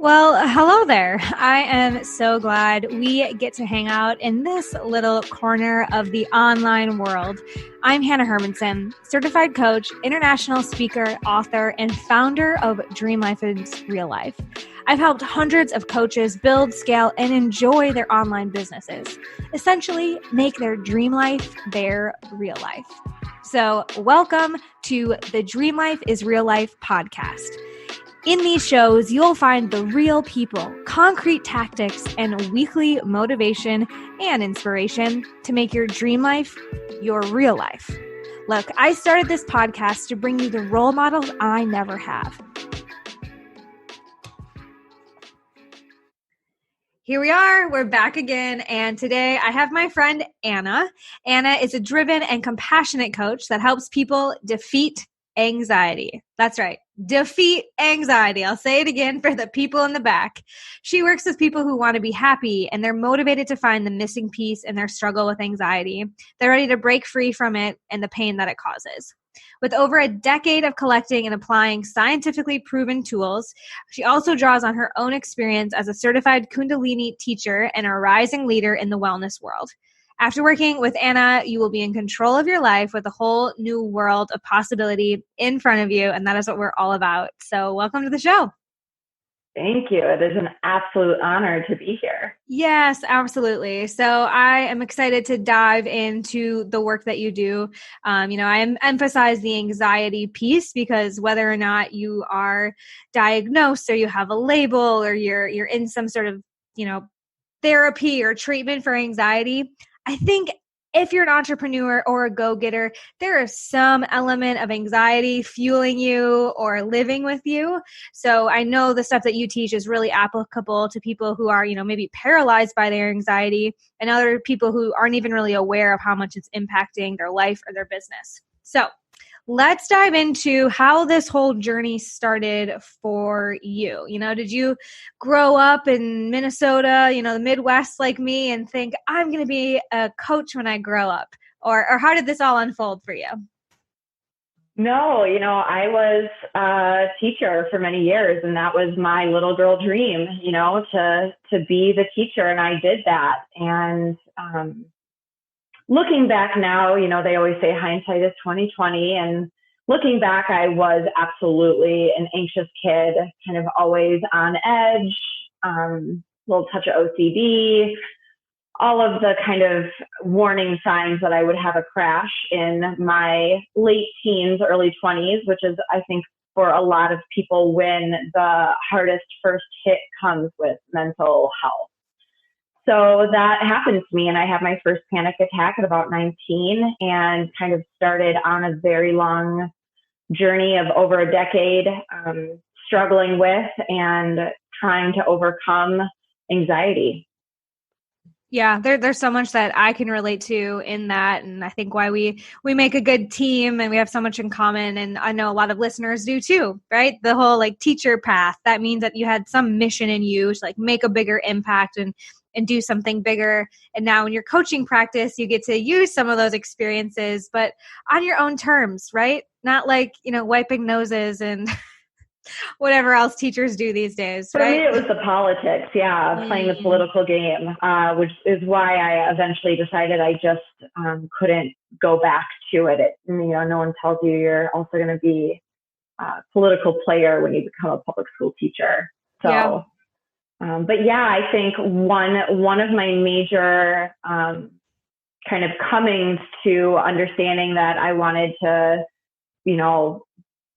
Well, hello there. I am so glad we get to hang out in this little corner of the online world. I'm Hanna Hermanson, certified coach, international speaker, author, and founder of Dream Life is Real Life. I've helped hundreds of coaches build, scale, and enjoy their online businesses, essentially make their dream life their real life. So welcome to the Dream Life is Real Life podcast. In these shows, you'll find the real people, concrete tactics, and weekly motivation and inspiration to make your dream life your real life. Look, I started this podcast to bring you the role models I never have. Here we are. We're back again. And today I have my friend Anna. Anna is a driven and compassionate coach that helps people defeat anxiety. That's right. Defeat anxiety. I'll say it again for the people in the back. She works with people who want to be happy and they're motivated to find the missing piece in their struggle with anxiety. They're ready to break free from it and the pain that it causes. With over a decade of collecting and applying scientifically proven tools, she also draws on her own experience as a certified Kundalini teacher and a rising leader in the wellness world. After working with Anna, you will be in control of your life with a whole new world of possibility in front of you, and that is what we're all about. So welcome to the show. Thank you. It is an absolute honor to be here. Yes, absolutely. So I am excited to dive into the work that you do. I emphasize the anxiety piece because whether or not you are diagnosed or you have a label or you're in some sort of, therapy or treatment for anxiety, I think if you're an entrepreneur or a go-getter, there is some element of anxiety fueling you or living with you. So I know the stuff that you teach is really applicable to people who are, maybe paralyzed by their anxiety and other people who aren't even really aware of how much it's impacting their life or their business. So let's dive into how this whole journey started for you. Did you grow up in Minnesota, the Midwest like me and think, I'm going to be a coach when I grow up? Or how did this all unfold for you? No, I was a teacher for many years, and that was my little girl dream, to be the teacher. And I did that. And looking back now, they always say hindsight is 20/20. And looking back, I was absolutely an anxious kid, kind of always on edge, little touch of OCD, all of the kind of warning signs that I would have a crash in my late teens, early 20s, which is, I think, for a lot of people when the hardest first hit comes with mental health. So that happened to me, and I had my first panic attack at about 19 and kind of started on a very long journey of over a decade, struggling with and trying to overcome anxiety. Yeah, there's so much that I can relate to in that. And I think why we make a good team and we have so much in common. And I know a lot of listeners do too, right? The whole teacher path, that means that you had some mission in you to make a bigger impact and do something bigger. And now in your coaching practice, you get to use some of those experiences, but on your own terms, right? Not wiping noses and whatever else teachers do these days, right? For me, it was the politics, playing the political game, which is why I eventually decided I just couldn't go back to it. No one tells you you're also going to be a political player when you become a public school teacher. So, I think one of my major kind of comings to understanding that I wanted to,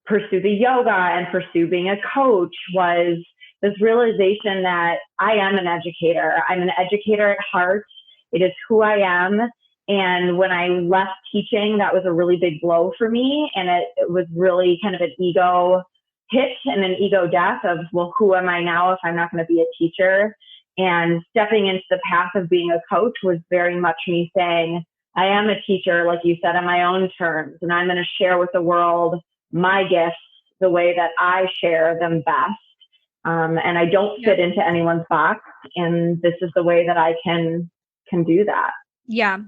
pursue the yoga and pursue being a coach was this realization that I am an educator. I'm an educator at heart. It is who I am. And when I left teaching, that was a really big blow for me. And it was really kind of an ego hit and an ego death of, well, who am I now if I'm not going to be a teacher? And stepping into the path of being a coach was very much me saying, I am a teacher, like you said, on my own terms. And I'm going to share with the world my gifts the way that I share them best. And I don't fit into anyone's box. And this is the way that I can do that. Yeah.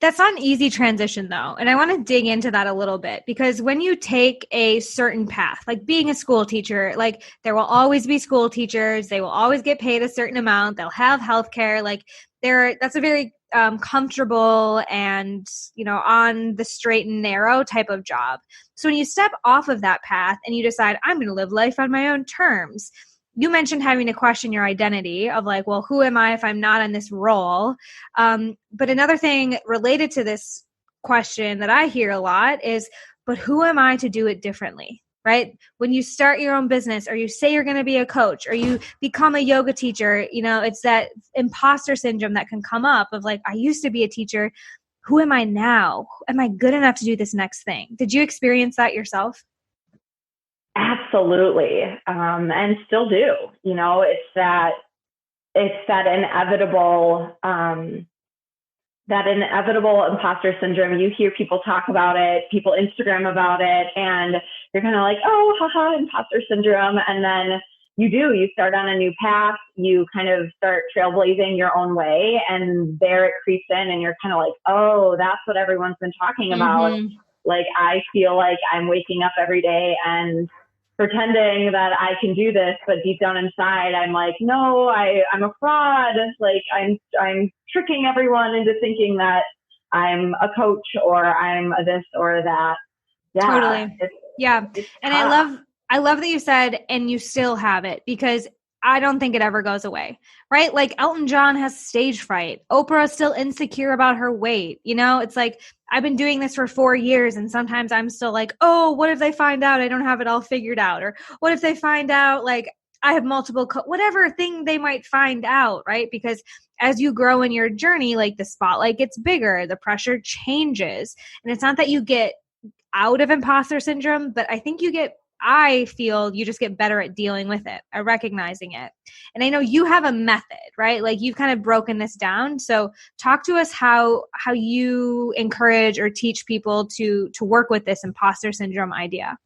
That's not an easy transition though. And I want to dig into that a little bit because when you take a certain path, like being a school teacher, like there will always be school teachers. They will always get paid a certain amount. They'll have healthcare. Like that's a very comfortable and, on the straight and narrow type of job. So when you step off of that path and you decide, I'm going to live life on my own terms, you mentioned having to question your identity of like, well, who am I if I'm not in this role? But another thing related to this question that I hear a lot is, but who am I to do it differently? Right? When you start your own business or you say you're going to be a coach or you become a yoga teacher, it's that imposter syndrome that can come up of like, I used to be a teacher. Who am I now? Am I good enough to do this next thing? Did you experience that yourself? Absolutely. And still do, it's that inevitable, imposter syndrome. You hear people talk about it, people Instagram about it, and you're kind of like, oh, haha, imposter syndrome. And then you start on a new path, you kind of start trailblazing your own way, and there it creeps in and you're kind of like, oh, that's what everyone's been talking about. Mm-hmm. Like, I feel like I'm waking up every day and pretending that I can do this, but deep down inside, I'm like, no, I'm a fraud. Like I'm tricking everyone into thinking that I'm a coach or I'm a this or that. Yeah. Totally. It's and tough. I love that you said, and you still have it, because I don't think it ever goes away, right? Like Elton John has stage fright. Oprah is still insecure about her weight. It's like, I've been doing this for 4 years and sometimes I'm still like, oh, what if they find out I don't have it all figured out? Or what if they find out like I have multiple, whatever thing they might find out, right? Because as you grow in your journey, like the spotlight gets bigger, the pressure changes. And it's not that you get out of imposter syndrome, but I feel you just get better at dealing with it, at recognizing it. And I know you have a method, right? Like you've kind of broken this down. So talk to us how you encourage or teach people to work with this imposter syndrome idea.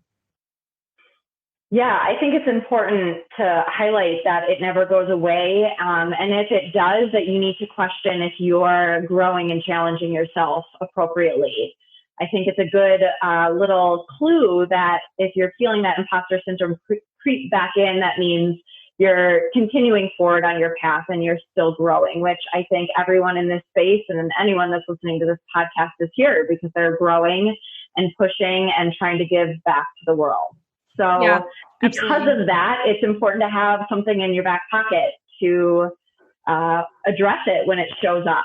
Yeah, I think it's important to highlight that it never goes away. And if it does, that you need to question if you're growing and challenging yourself appropriately. I think it's a good little clue that if you're feeling that imposter syndrome creep back in, that means you're continuing forward on your path and you're still growing, which I think everyone in this space and anyone that's listening to this podcast is here because they're growing and pushing and trying to give back to the world. So because of that, it's important to have something in your back pocket to address it when it shows up.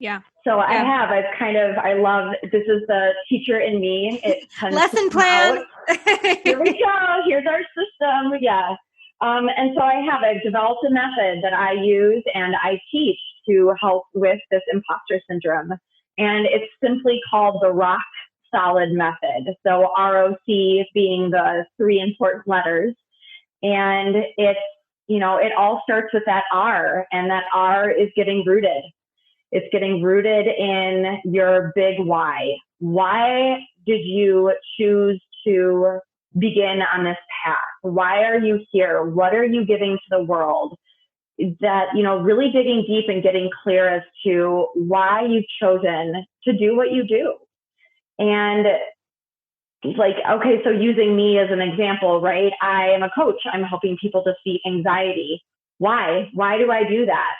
Yeah. So I love, this is the teacher in me. Lesson plan. Here we go. Here's our system. Yeah. And so I've developed a method that I use and I teach to help with this imposter syndrome. And it's simply called the ROC Solid method. So ROC being the 3 important letters. And it's, it all starts with that R, and that R is getting rooted. It's getting rooted in your big why. Why did you choose to begin on this path? Why are you here? What are you giving to the world? That, really digging deep and getting clear as to why you've chosen to do what you do. And like, okay, so using me as an example, right? I am a coach. I'm helping people defeat anxiety. Why? Why do I do that?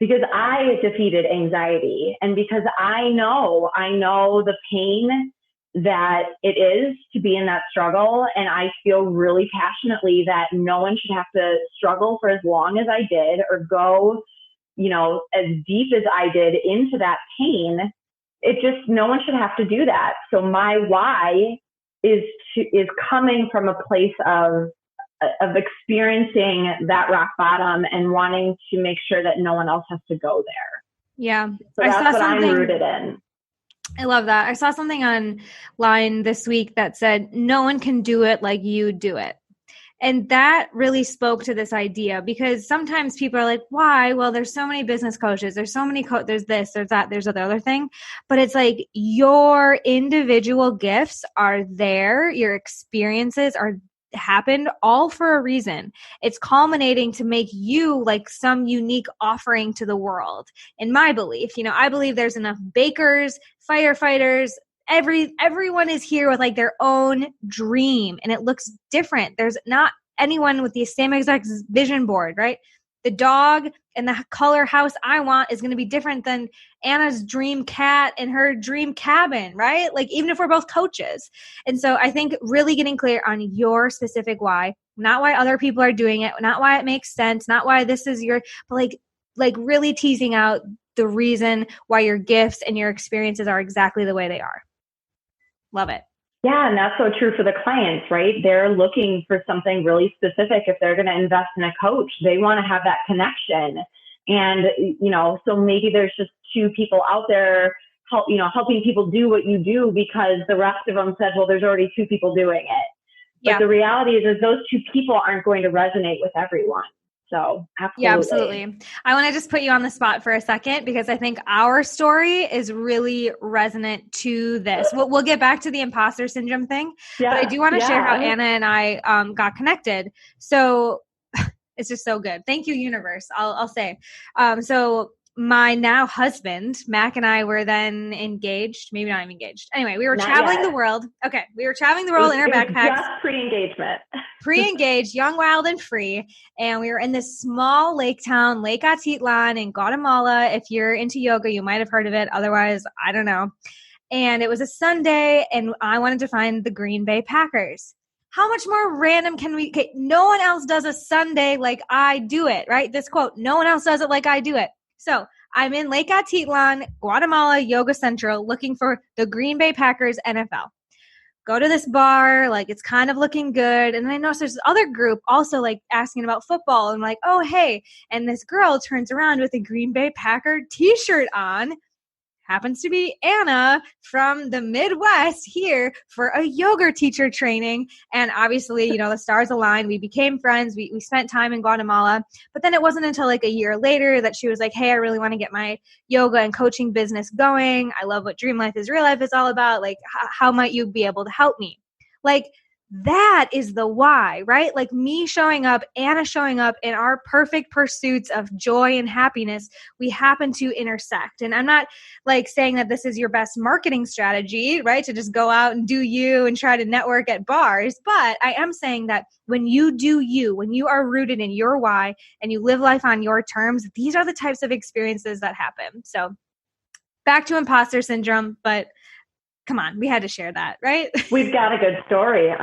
Because I defeated anxiety, and because I know the pain that it is to be in that struggle. And I feel really passionately that no one should have to struggle for as long as I did or go, as deep as I did into that pain. No one should have to do that. So my why is coming from a place of experiencing that rock bottom and wanting to make sure that no one else has to go there. Yeah. So that's what I'm rooted in. I love that. I saw something online this week that said, no one can do it like you do it. And that really spoke to this idea, because sometimes people are like, why? Well, there's so many business coaches. There's so many, there's this, there's that, there's the other thing. But it's like your individual gifts are there. Your experiences are happened all for a reason. It's culminating to make you like some unique offering to the world. In my belief, I believe there's enough bakers, firefighters, everyone is here with like their own dream, and it looks different. There's not anyone with the same exact vision board, right? The dog and the color house I want is going to be different than Anna's dream cat and her dream cabin, right? Like even if we're both coaches. And so I think really getting clear on your specific why, not why other people are doing it, not why it makes sense, not why this is but like really teasing out the reason why your gifts and your experiences are exactly the way they are. Love it. Yeah, and that's so true for the clients, right? They're looking for something really specific. If they're going to invest in a coach, they want to have that connection. And, so maybe there's just two people out there, helping people do what you do because the rest of them said, well, there's already two people doing it. But the reality is those two people aren't going to resonate with everyone. So absolutely. Yeah, absolutely. I want to just put you on the spot for a second because I think our story is really resonant to this. We'll get back to the imposter syndrome thing, but I do want to share how Anna and I got connected. So it's just so good. Thank you, universe. I'll say. So my now husband, Mac, and I were then engaged. Maybe not even engaged. Anyway, we were traveling the world. Okay. We were traveling the world in our backpacks. Just pre-engagement. Pre-engaged, young, wild, and free. And we were in this small lake town, Lake Atitlan in Guatemala. If you're into yoga, you might have heard of it. Otherwise, I don't know. And it was a Sunday, and I wanted to find the Green Bay Packers. How much more random can we get? No one else does a Sunday like I do it, right? This quote, no one else does it like I do it. So I'm in Lake Atitlan, Guatemala, Yoga Central, looking for the Green Bay Packers NFL. Go to this bar, like it's kind of looking good. And then I notice there's this other group also like asking about football. And I'm like, oh, hey. And this girl turns around with a Green Bay Packer t-shirt on. Happens to be Anna from the Midwest here for a yoga teacher training. And obviously, the stars aligned. We became friends. We spent time in Guatemala. But then it wasn't until like a year later that she was like, hey, I really want to get my yoga and coaching business going. I love what Dream Life is Real Life is all about. Like, how might you be able to help me? Like, that is the why, right? Like me showing up, Anna showing up in our perfect pursuits of joy and happiness, we happen to intersect. And I'm not like saying that this is your best marketing strategy, right? To just go out and do you and try to network at bars. But I am saying that when you do you, when you are rooted in your why and you live life on your terms, these are the types of experiences that happen. So back to imposter syndrome, but come on, we had to share that, right? We've got a good story. All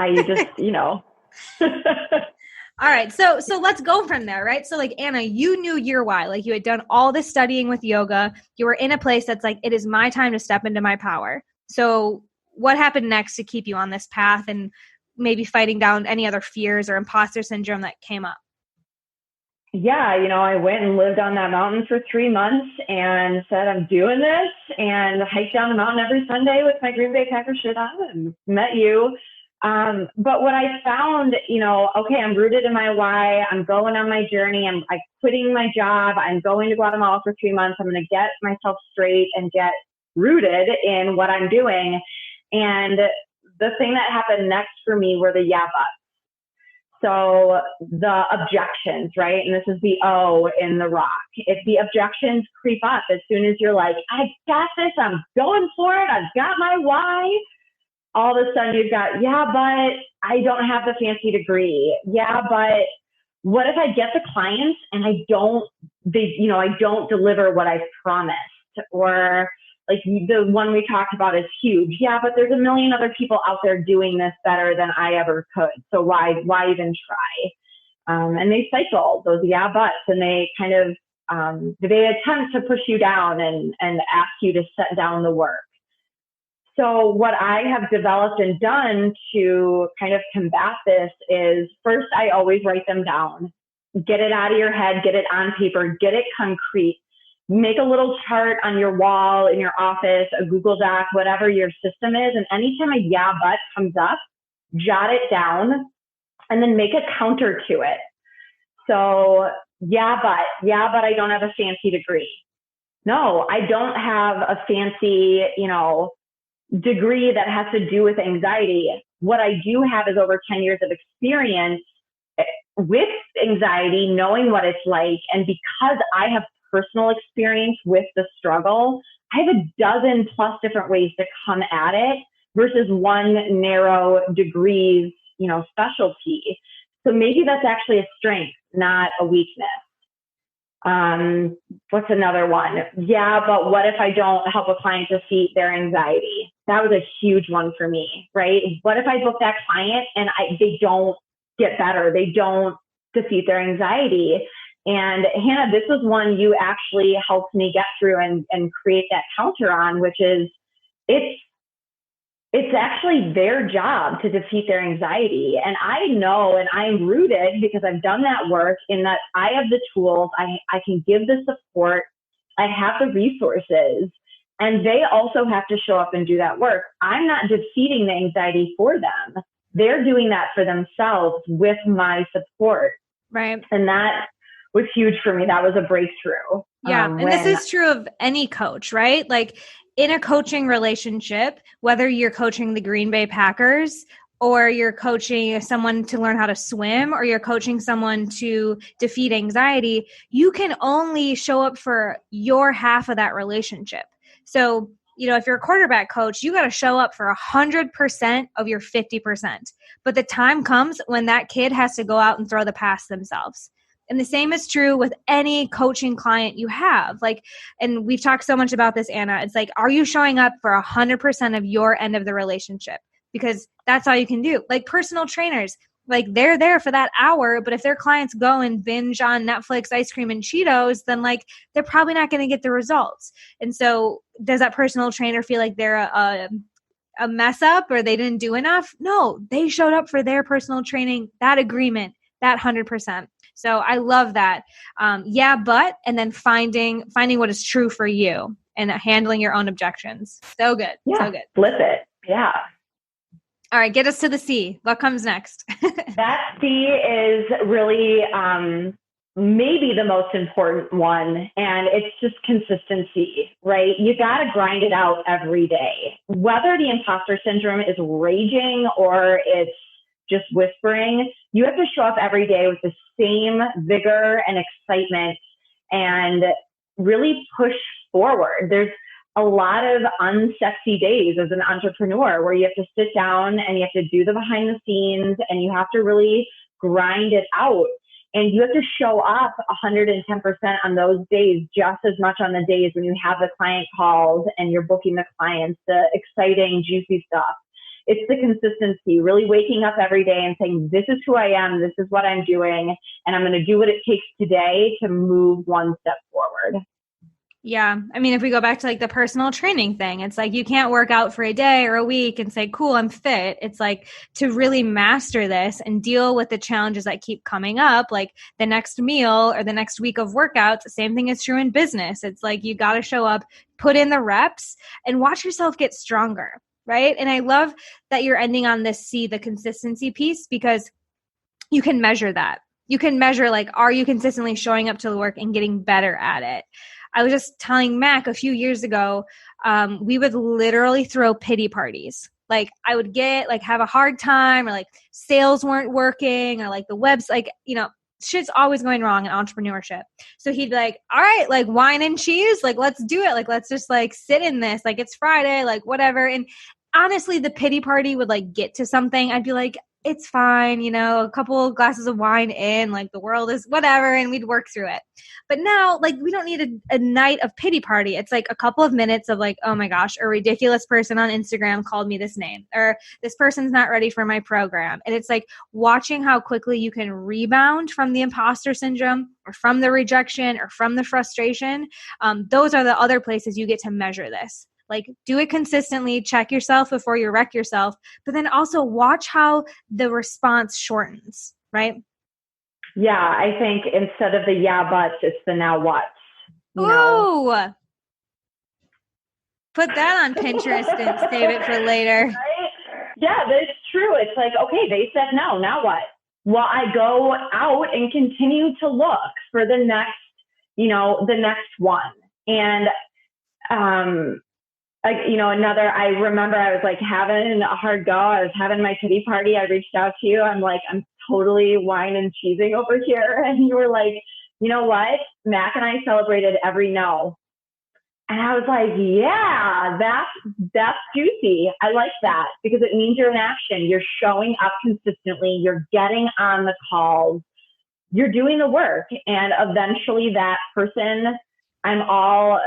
right. So let's go from there, right? So like Anna, you knew your why, like you had done all this studying with yoga. You were in a place that's like, it is my time to step into my power. So what happened next to keep you on this path and maybe fighting down any other fears or imposter syndrome that came up? Yeah, I went and lived on that mountain for 3 months and said, I'm doing this, and hiked down the mountain every Sunday with my Green Bay Packers shirt on and met you. But what I found, okay, I'm rooted in my why. I'm going on my journey. I'm quitting my job. I'm going to Guatemala for 3 months. I'm going to get myself straight and get rooted in what I'm doing. And the thing that happened next for me were the yeah buts. So the objections, right? And this is the O in the ROC. If the objections creep up as soon as you're like, I got this, I'm going for it, I've got my why, all of a sudden you've got, yeah, but I don't have the fancy degree. Yeah, but what if I get the clients and I don't deliver what I promised? Or like the one we talked about is huge. Yeah, but there's a million other people out there doing this better than I ever could. So why even try? And they cycle those yeah buts, and they kind of they attempt to push you down and ask you to set down the work. So what I have developed and done to kind of combat this is, first, I always write them down. Get it out of your head, get it on paper, get it concrete. Make a little chart on your wall in your office, a Google Doc, whatever your system is. And anytime a yeah, but comes up, jot it down and then make a counter to it. So yeah, but I don't have a fancy degree. No, I don't have a fancy, degree that has to do with anxiety. what I do have is over 10 years of experience with anxiety, knowing what it's like. And because I have personal experience with the struggle, I have a dozen plus different ways to come at it versus one narrow degrees, specialty. So maybe that's actually a strength, not a weakness. What's another one? Yeah, but what if I don't help a client defeat their anxiety? That was a huge one for me, right? What if I book that client and they don't get better? They don't defeat their anxiety. And Hanna, this was one you actually helped me get through and create that counter on, which is it's actually their job to defeat their anxiety. And I know, and I'm rooted because I've done that work in that I have the tools, I can give the support, I have the resources, and they also have to show up and do that work. I'm not defeating the anxiety for them. They're doing that for themselves with my support. Right. And that was huge for me. That was a breakthrough. Yeah. And this is true of any coach, right? Like in a coaching relationship, whether you're coaching the Green Bay Packers or you're coaching someone to learn how to swim or you're coaching someone to defeat anxiety, you can only show up for your half of that relationship. So, if you're a quarterback coach, you got to show up for 100% of your 50%. But the time comes when that kid has to go out and throw the pass themselves. And the same is true with any coaching client you have. And we've talked so much about this, Anna. It's like, are you showing up for 100% of your end of the relationship? Because that's all you can do. Like personal trainers, they're there for that hour, but if their clients go and binge on Netflix, ice cream, and Cheetos, then they're probably not going to get the results. And so does that personal trainer feel like they're a mess up or they didn't do enough? No, they showed up for their personal training, that agreement, that 100%. So I love that. And then finding what is true for you and handling your own objections. So good. Yeah, so good. Flip it. Yeah. All right. Get us to the C. What comes next? That C is really maybe the most important one. And it's just consistency, right? You got to grind it out every day. Whether the imposter syndrome is raging or it's just whispering, you have to show up every day with the same vigor and excitement and really push forward. There's a lot of unsexy days as an entrepreneur where you have to sit down and you have to do the behind the scenes and you have to really grind it out. And you have to show up 110% on those days, just as much on the days when you have the client calls and you're booking the clients, the exciting, juicy stuff. It's the consistency, really waking up every day and saying, this is who I am, this is what I'm doing, and I'm going to do what it takes today to move one step forward. Yeah. I mean, if we go back to the personal training thing, it's you can't work out for a day or a week and say, cool, I'm fit. It's to really master this and deal with the challenges that keep coming up, like the next meal or the next week of workouts. The same thing is true in business. It's you got to show up, put in the reps, and watch yourself get stronger. Right. And I love that you're ending on this C, the consistency piece, because you can measure that. You can measure, are you consistently showing up to the work and getting better at it? I was just telling Mac a few years ago, we would literally throw pity parties. I would have a hard time or sales weren't working or the website, shit's always going wrong in entrepreneurship. So he'd be all right, wine and cheese, let's do it. Let's just sit in this, it's Friday, whatever. And honestly, the pity party would get to something. I'd be it's fine, a couple of glasses of wine in, the world is whatever, and we'd work through it. But now, we don't need a night of pity party. It's a couple of minutes of oh my gosh, a ridiculous person on Instagram called me this name, or this person's not ready for my program. And it's watching how quickly you can rebound from the imposter syndrome or from the rejection or from the frustration. Those are the other places you get to measure this. Do it consistently, check yourself before you wreck yourself, but then also watch how the response shortens, right? Yeah, I think instead of the yeah buts, it's the now what's. Oh, put that on Pinterest and save it for later. Right? Yeah, that's true. It's okay, they said no, now what? Well, I go out and continue to look for the next one. And I remember I was like having a hard go. I was having my pity party. I reached out to you. I'm like, I'm totally wine and cheesing over here. And you were like, you know what? Mac and I celebrated every no. And I was like, yeah, that's juicy. I like that because it means you're in action. You're showing up consistently. You're getting on the calls. You're doing the work. And eventually that person, I'm a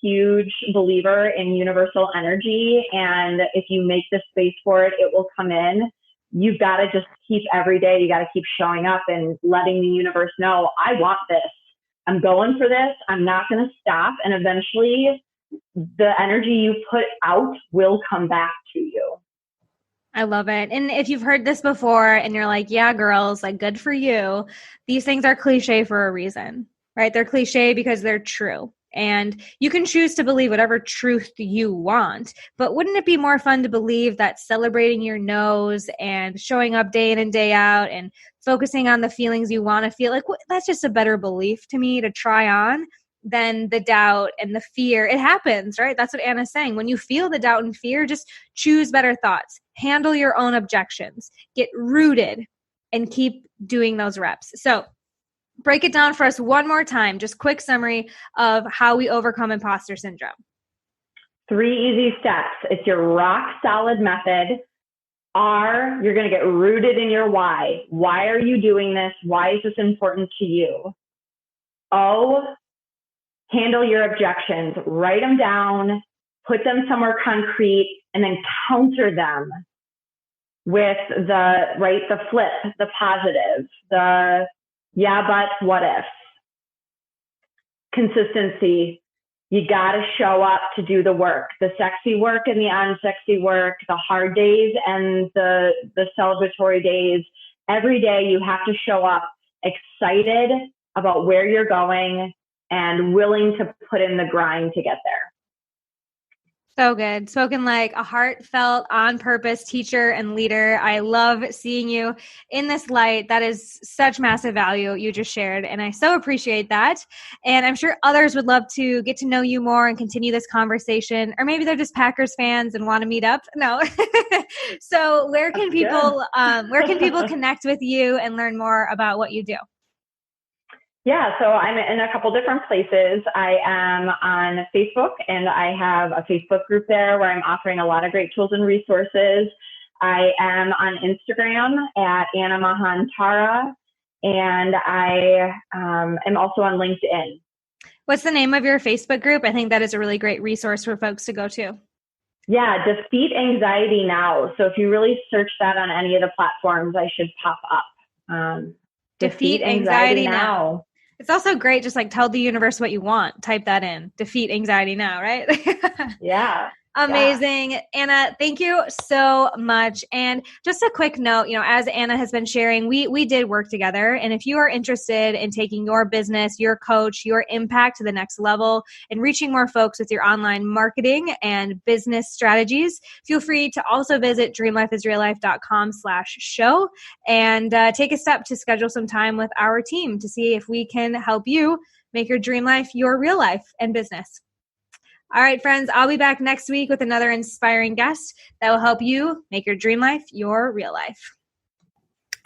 huge believer in universal energy. And if you make the space for it, it will come in. You've got to just keep every day. You got to keep showing up and letting the universe know, I want this. I'm going for this. I'm not going to stop. And eventually the energy you put out will come back to you. I love it. And if you've heard this before and you're like, yeah, girls, like good for you. These things are cliche for a reason, right? They're cliche because they're true. And you can choose to believe whatever truth you want, but wouldn't it be more fun to believe that celebrating your no's and showing up day in and day out and focusing on the feelings you want to feel, like that's just a better belief to me to try on than the doubt and the fear. It happens, right? That's what Anna's saying. When you feel the doubt and fear, just choose better thoughts, handle your own objections, get rooted, and keep doing those reps. So break it down for us one more time. Just quick summary of how we overcome imposter syndrome. 3 easy steps. It's your ROC Solid method. R, you're going to get rooted in your why. Why are you doing this? Why is this important to you? O, handle your objections. Write them down, put them somewhere concrete, and then counter them with the flip, the positive, the yeah, but what if? Consistency. You got to show up to do the work, the sexy work and the unsexy work, the hard days and the celebratory days. Every day you have to show up excited about where you're going and willing to put in the grind to get there. So good. Spoken like a heartfelt, on purpose teacher and leader. I love seeing you in this light. That is such massive value you just shared. And I so appreciate that. And I'm sure others would love to get to know you more and continue this conversation. Or maybe they're just Packers fans and want to meet up. No. So where can people connect with you and learn more about what you do? Yeah, so I'm in a couple different places. I am on Facebook, and I have a Facebook group there where I'm offering a lot of great tools and resources. I am on Instagram at Anna Mahan Tara, and I am also on LinkedIn. What's the name of your Facebook group? I think that is a really great resource for folks to go to. Yeah, Defeat Anxiety Now. So if you really search that on any of the platforms, I should pop up. Defeat Anxiety Now. It's also great. Just like tell the universe what you want. Type that in. Defeat anxiety now, right? Yeah. Amazing. Yeah. Anna, thank you so much. And just a quick note, as Anna has been sharing, we did work together. And if you are interested in taking your business, your coach, your impact to the next level and reaching more folks with your online marketing and business strategies, feel free to also visit dreamlifeisreallife.com/show and take a step to schedule some time with our team to see if we can help you make your dream life your real life and business. All right, friends, I'll be back next week with another inspiring guest that will help you make your dream life your real life.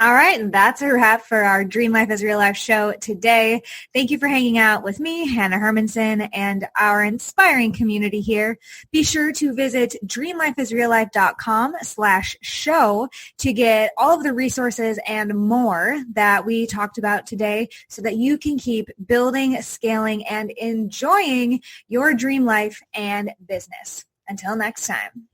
All right, and that's a wrap for our Dream Life is Real Life show today. Thank you for hanging out with me, Hanna Hermanson, and our inspiring community here. Be sure to visit dreamlifeisreallife.com/show to get all of the resources and more that we talked about today so that you can keep building, scaling, and enjoying your dream life and business. Until next time.